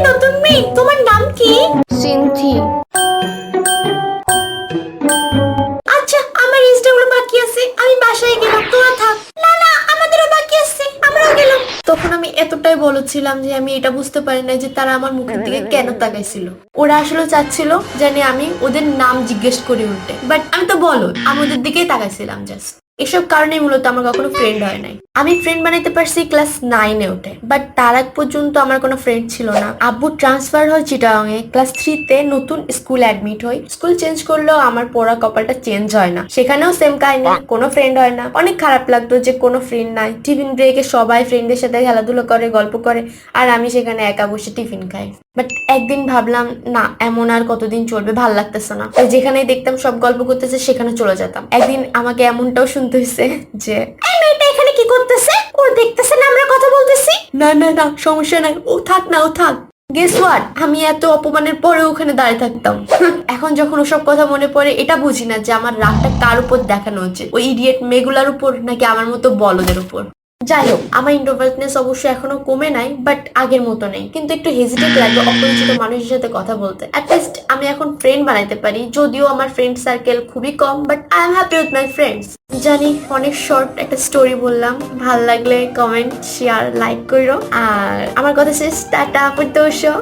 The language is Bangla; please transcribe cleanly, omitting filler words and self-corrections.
নতুন মেয়ে, তোমার নাম কি? সিনথি। আচ্ছা, আমার রেজিস্টারগুলো বাকি আছে, আমি বাসায় গেলাম, তোরা থাক। না না, আমাদেরও বাকি আছে, আমরাও গেলাম। তখন আমি এতটাই বলেছিলাম যে আমি এটা বুঝতে পারি না যে তারা আমার মুখের দিকে কেন তাকাইছিল। ওরা আসলে চাচ্ছিল জানি আমি ওদের নাম জিজ্ঞেস করি উল্টে, বাট আমি তো বলো আমি ওদের দিকেই তাকাইছিলাম জাস্ট। এসব কারণেই মূলত আমার কখনো ফ্রেন্ড হয় নাই। আমি ফ্রেন্ড বানাইতে পারছি ক্লাস 9-এ উঠে, বাট তার আগ পর্যন্ত আমার কোনো ফ্রেন্ড ছিল না। আব্বু ট্রান্সফার হয় চিটাগাংয়ে, ক্লাস 3-তে নতুন স্কুল অ্যাডমিট হই। স্কুল চেঞ্জ করলেও আমার পড়া কপালটা চেঞ্জ হয় না, সেখানেও সেম কাহিনী, কোনো ফ্রেন্ড হয় না। অনেক খারাপ লাগতো যে কোনো ফ্রেন্ড নাই। টিফিন ব্রেকে সবাই ফ্রেন্ডের সাথে খেলাধুলো করে, গল্প করে, আর আমি সেখানে একা বসে টিফিন খাই। বাট একদিন ভাবলাম না, এমন আর কতদিন চলবে, ভাল লাগতেছে না। তাই যেখানেই দেখতাম সব গল্প করতেছে সেখানে চলে যেতাম। একদিন আমাকে এমনটাও শুনতে হয়েছে যে এই মেয়েটা এখানে কি করতেছে, ও দেখতেছে না আমরা কথা বলতেছি। না না না, সমস্যা নাই, ও থাক না, ও থাক। গেস হোয়াট, আমি এত অপমানের পরে ওখানে দাঁড়িয়ে থাকতাম। এখন যখন ওসব কথা মনে পড়ে এটা বুঝি না যে আমার রাগটা কার উপর দেখানো হচ্ছে, ওই ইডিয়েট মেয়েগুলার উপর নাকি আমার মতো বলদের উপর। যাই হোক, আমার ইন্ট্রোভার্টনেস অবশ্য এখনো কমে নাই, বাট আগের মতো নেই। কিন্তু একটু হেজিটেট লাগে অপরিচিত মানুষের সাথে কথা বলতে। অ্যাটলিস্ট আমি এখন ফ্রেন্ড বানাইতে পারি, যদিও আমার ফ্রেন্ড সার্কেল খুবই কম, but I am happy with my friends. জানি অনেক শর্ট একটা স্টোরি বললাম, ভাল লাগলে কমেন্ট, শেয়ার, লাইক করো। আর আমার কথা শেষ, টাটা, পড়তে বসো।